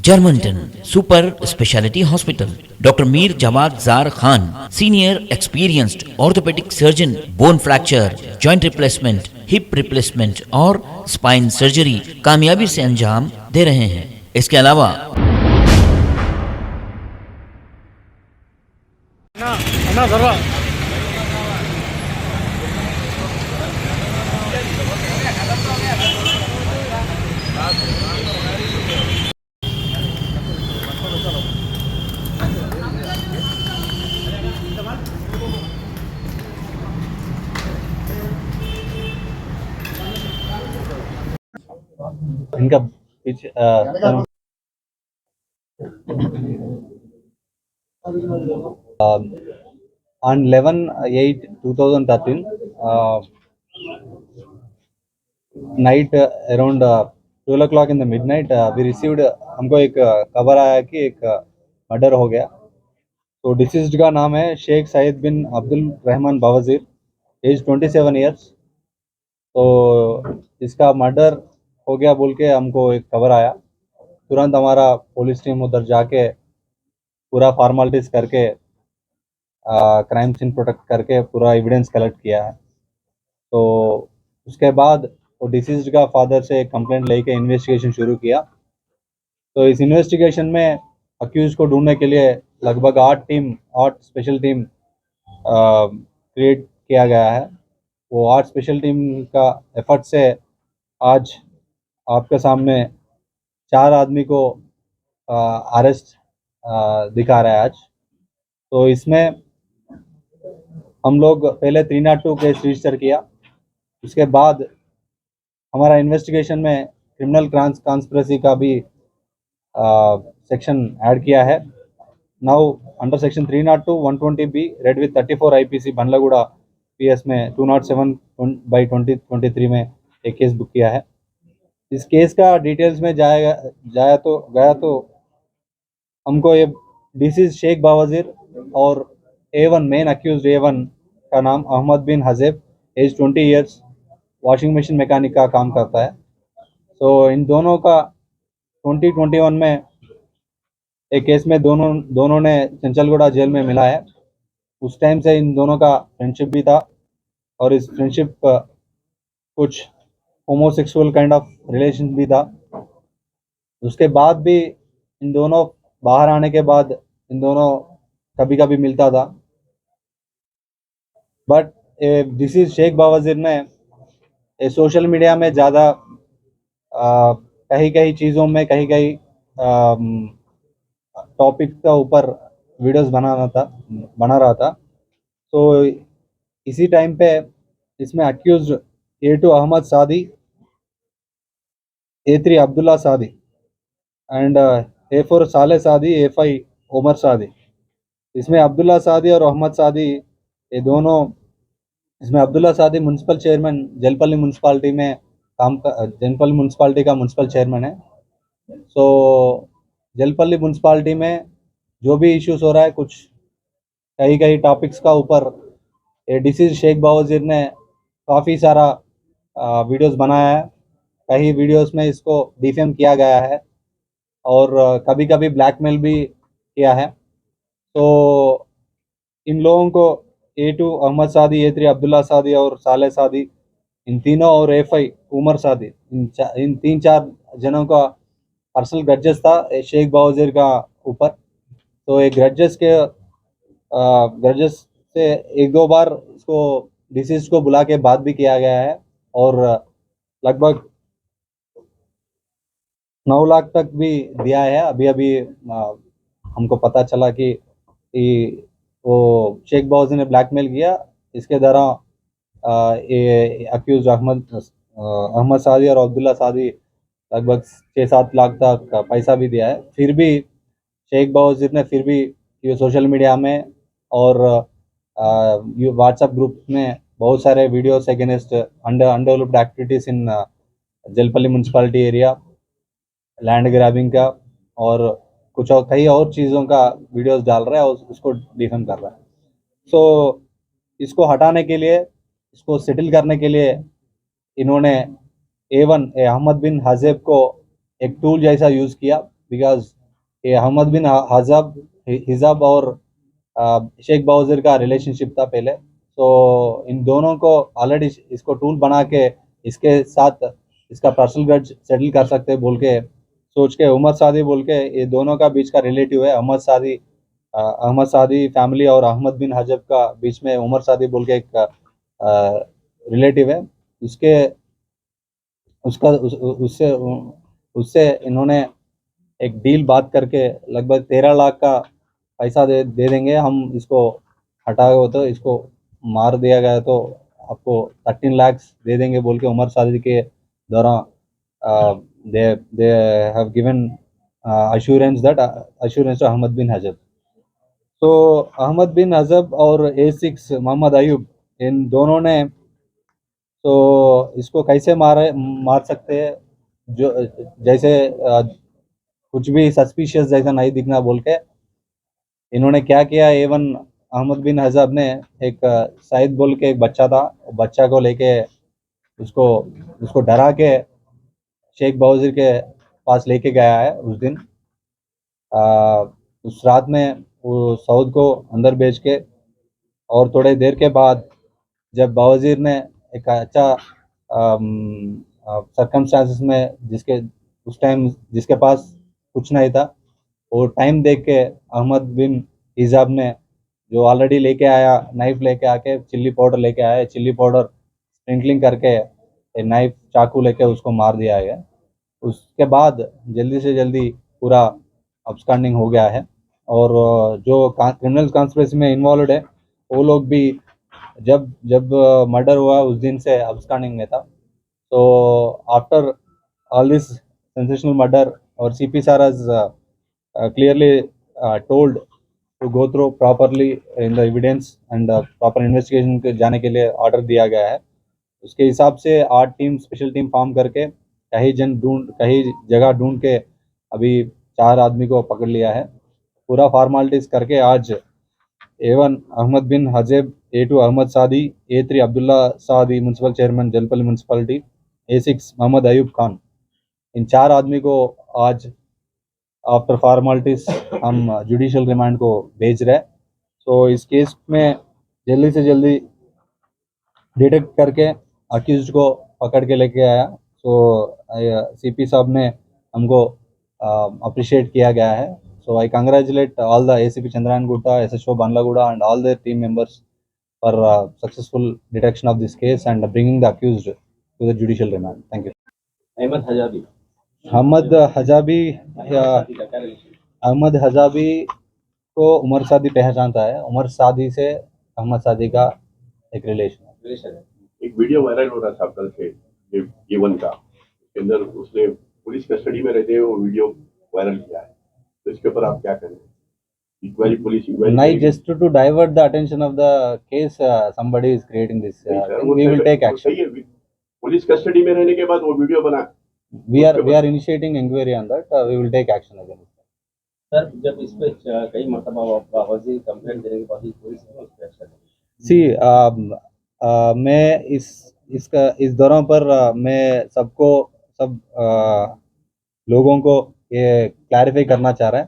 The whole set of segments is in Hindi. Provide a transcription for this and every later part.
Germanton super speciality hospital, doctor Mir Jawad Zar Khan, senior experienced orthopaedic surgeon, bone fracture, joint replacement, hip replacement और स्पाइन सर्जरी कामयाबी से अंजाम दे रहे हैं। इसके अलावा इनका पीछे on 11/8/2013 night around 12 o'clock in the midnight we received हमको एक खबर आया कि एक मर्डर हो गया। तो डिसीज्ड का नाम है शेख सईद बिन अब्दुल रहमान बावजीर, एज 27 ईयर्स। तो इसका मर्डर हो गया बोल के हमको एक खबर आया। तुरंत हमारा पुलिस टीम उधर जाके पूरा फॉर्मेलिटीज करके क्राइम सीन प्रोटेक्ट करके पूरा एविडेंस कलेक्ट किया है। तो उसके बाद वो डिसीज्ड का फादर से कंप्लेंट लेके इन्वेस्टिगेशन शुरू किया। तो इस इन्वेस्टिगेशन में अक्यूज को ढूंढने के लिए लगभग 8 स्पेशल टीम क्रिएट किया गया है। वो 8 स्पेशल टीम का एफर्ट से आज आपके सामने 4 आदमी को अरेस्ट दिखा रहा है आज। तो इसमें हम लोग पहले 302 केस रजिस्टर किया। उसके बाद हमारा इन्वेस्टिगेशन में क्रिमिनल कॉन्स्पिरेसी का भी सेक्शन ऐड किया है। Now under section 302 120B red with 34 IPC बनलागुड़ा PS में 207/2023 में एक केस बुक किया है। इस केस का डिटेल्स में गया तो हमको ये डिसीज शेख बावजीर और A1 मेन अक्यूज A1 का नाम Ahmed bin Hajeb, age 20 years, washing machine mechanic का काम करता है। तो इन दोनों का 2021 में एक केस में दोनों ने चंचलगुड़ा जेल में मिला है। उस टाइम से इन दोनों का फ्रेंडशिप भी था और इस फ्रेंडशिप कुछ होमोसेक्सुअल काइंड ऑफ रिलेशन भी था। उसके बाद भी इन दोनों बाहर आने के बाद इन दोनों कभी कभी मिलता था। बट डिसीज शेख बावजीर ने सोशल मीडिया में ज़्यादा कहीं चीज़ों में कहीं टॉपिक का ऊपर वीडियोस बना रहा था। तो इसी टाइम पे इसमें अक्यूज A2 अहमद सादी, A3 अब्दुल्ला सादी एंड A4 साले सादी, A5 उमर सादी। इसमें अब्दुल्ला सादी और अहमद सादी ये दोनों, इसमें Abdullah Saadi municipal chairman Jalpally municipality में जलपल्ली म्यूनसिपालिटी का म्यूनसिपल चेयरमैन है। सो जलपल्ली म्यूनसिपालिटी में जो भी इश्यूज हो रहा है, कुछ कई टॉपिक्स का ऊपर डिसीज शेख बावजीर ने काफ़ी सारा वीडियोस बनाया है। कई वीडियोस में इसको डिफेम किया गया है और कभी कभी ब्लैकमेल भी किया है। तो इन लोगों को A2 अहमद सादी, A3 अब्दुल्ला सादी और साले सादी, इन तीनों और A5 उमर सादी, इन 3-4 जनों का पर्सनल ग्रजेस था शेख बावजीर का ऊपर। तो एक ग्रजेस से 1-2 बार इसको डिसीज को बुला के बात भी किया गया है और लगभग 9 लाख तक भी दिया है। अभी हमको पता चला कि वो शेख बावजीर ने ब्लैकमेल किया। इसके दौरान ये अक्यूज अहमद सादी और अब्दुल्ला सादी लगभग 6-7 लाख तक पैसा भी दिया है। फिर भी शेख बावजीर ने फिर भी ये सोशल मीडिया में और व्हाट्सएप ग्रुप में बहुत सारे videos against undeveloped activities in Jalpally municipality area, land grabbing का और कुछ और कई और चीज़ों का वीडियोस डाल रहा है और उसको डिफेम कर रहा है। सो इसको हटाने के लिए, इसको सेटल करने के लिए इन्होंने A1 अहमद बिन हजेब को एक टूल जैसा यूज़ किया। बिकॉज ये अहमद बिन हजब हिजाब और शेख बाउजर का रिलेशनशिप था पहले। तो इन दोनों को ऑलरेडी इसको टूल बना के इसके साथ इसका पर्सनल ग्रज सेटल कर सकते बोल के सोच के उमर सादी बोल के ये दोनों का बीच का रिलेटिव है अहमद सादी फैमिली और अहमद बिन हजब का बीच में उमर सादी बोल के एक रिलेटिव है। उसके उसका उस, उससे उससे इन्होंने एक डील बात करके लगभग 13 लाख का पैसा दे देंगे, हम इसको हटाए हो तो इसको मार दिया गया तो आपको 13 लाख दे देंगे बोल के उमर सादी के दौरान they have given assurance to Ahmed bin Hajab. तो अहमद बिन हजब और A6 मोहम्मद अयूब इन दोनों ने तो इसको कैसे मार सकते हैं, जो जैसे कुछ भी सस्पिशियस जैसा नहीं दिखना बोल के इन्होंने क्या किया। एवन अहमद बिन हजब ने एक सईद बोल के एक बच्चा था, बच्चा को लेके उसको उसको डरा के शेख बाउजर के पास लेके गया है उस दिन। उस रात में वो सऊद को अंदर भेज के और थोड़े देर के बाद जब बावजीर ने एक अच्छा सरकमस्टांसिस में जिसके उस टाइम जिसके पास कुछ नहीं था वो टाइम देख के अहमद बिन हिजाब ने जो ऑलरेडी लेके आया नाइफ लेके आके चिल्ली पाउडर लेके आया, चिल्ली पाउडर स्प्रिंकलिंग करके नाइफ चाकू लेके उसको मार दिया है। उसके बाद जल्दी से जल्दी पूरा अब्सकॉन्डिंग हो गया है और जो क्रिमिनल कॉन्स्पिरेसी में इन्वॉल्व है वो लोग भी जब जब मर्डर हुआ उस दिन से अब्सकॉन्डिंग में था। तो after all this sensational murder और CP sir has clearly told to go through properly in the evidence and proper investigation के जाने के लिए ऑर्डर दिया गया है। उसके हिसाब से 8 टीम स्पेशल टीम फॉर्म करके कहीं जगह ढूंढ के अभी 4 आदमी को पकड़ लिया है। पूरा फॉर्मेलिटीज करके आज A1 अहमद बिन हजेब, A2 अहमद सादी, A3 Abdullah Saadi municipal chairman Jalpally municipality, A6 Mohammed Ayub Khan, इन 4 आदमी को आज आफ्टर फॉर्मेलिटीज हम जुडिशियल रिमांड को भेज रहे हैं। तो इस केस में जल्दी से जल्दी डिटेक्ट करके अक्यूज्ड को पकड़ के लेके आया। सो CP साहब ने हमको अप्रिशिएट किया गया है। So I congratulate all the ACP Chandran Gutta, SHO Banlaguda and all their team members for successful detection of this case and bringing the accused to the judicial remand. Thank you. Ahmad हजाबी को उमर सादी पहचानता है। उमर सादी से अहमद सादी का एक रिलेशन है। एक वीडियो वायरल हो रहा था कल से ये का, उसके अंदर उसने पुलिस कस्टडी में रहते हुए वो वीडियो वायरल किया है, तो इसके ऊपर आप क्या करेंगे? Not just to divert the attention of the case, somebody is creating this thing, we will take action. Police custody में रहने के बाद वो वीडियो बना, we are initiating inquiry on that, we will take action against that. Sir जब इस पे कई मरतबा बावजी कंप्लेंट देने के बाद ही पुलिस ने उस पे एक्शन लिया। सी मैं इस दौरान पर मैं सब लोगों को ये क्लैरिफाई करना चाह रहा है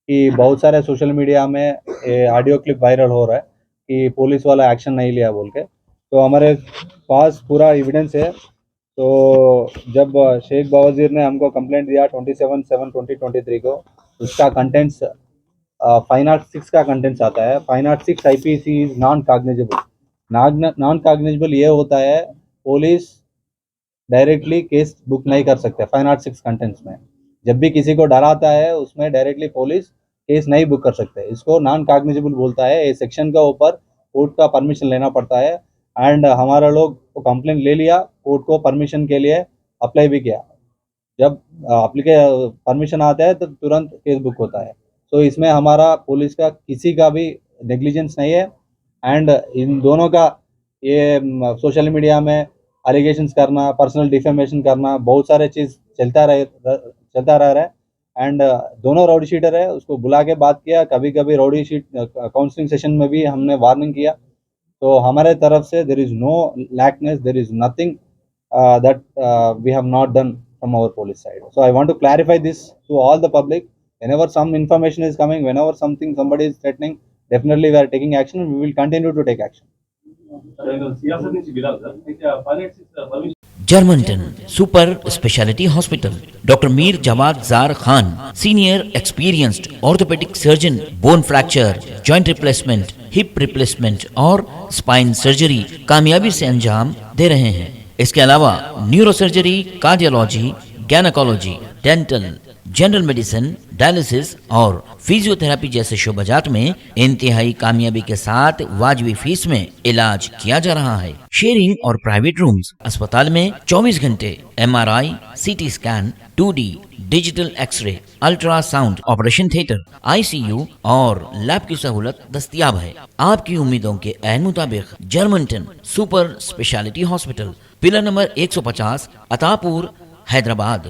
कि बहुत सारे सोशल मीडिया में ऑडियो क्लिप वायरल हो रहा है कि पुलिस वाला एक्शन नहीं लिया बोल के। तो हमारे पास पूरा एविडेंस है। तो जब शेख बावजीर ने हमको कंप्लेंट दिया 27/7/2023 को, उसका कंटेंट्स 506 का कंटेंट्स आता है। 506 IPC is non cognizable. Non cognizable ये होता है पुलिस डायरेक्टली केस बुक नहीं कर सकते। 506 कंटेंट्स में जब भी किसी को डराता है उसमें डायरेक्टली पुलिस केस नहीं बुक कर सकते, इसको नॉन कॉग्निजेबल बोलता है। ये सेक्शन का ऊपर कोर्ट का परमिशन लेना पड़ता है एंड हमारा लोग को कंप्लेंट ले लिया, कोर्ट को परमिशन के लिए अप्लाई भी किया। जब परमिशन आता है तो तुरंत केस बुक होता है। तो इसमें हमारा पुलिस का किसी का भी नेग्लिजेंस नहीं है। एंड इन दोनों का ये सोशल मीडिया में एलिगेशंस करना, पर्सनल डिफेमेशन करना, बहुत सारे चीज़ चलता रह रहा है। एंड दोनों राउडी शीटर है, उसको बुला के बात किया, कभी कभी राउडी शीट काउंसलिंग सेशन में भी हमने वार्निंग किया। तो हमारे तरफ से there is no lackness, there is nothing that we have not done from our police side. So I want to clarify this to all the public whenever some information is coming, whenever somebody is threatening, definitely we are taking action and we will continue to take action. Siasat నుంచి వినాలి సార్ అయితే ఫైనాన్స్ పర్మిషన్ जर्मनटन super speciality hospital doctor Mir Jamat Jar Khan senior experienced orthopaedic surgeon bone fracture joint replacement hip replacement और स्पाइन सर्जरी कामयाबी से अंजाम दे रहे हैं। इसके अलावा neuro surgery, cardiology, gynaecology, dental, general medicine, dialysis और फिजियोथेरेपी जैसे शोबाजात में इंतहाई कामयाबी के साथ वाजबी फीस में इलाज किया जा रहा है। शेयरिंग और प्राइवेट रूम्स, अस्पताल में 24 घंटे MRI, CT scan, 2D digital x ray, ultrasound, operation theatre, ICU और लैब की सहूलत दस्तयाब है। आपकी उम्मीदों के ऐन मुताबिक Germanten super speciality hospital, pillar number 150, Attapur, Hyderabad.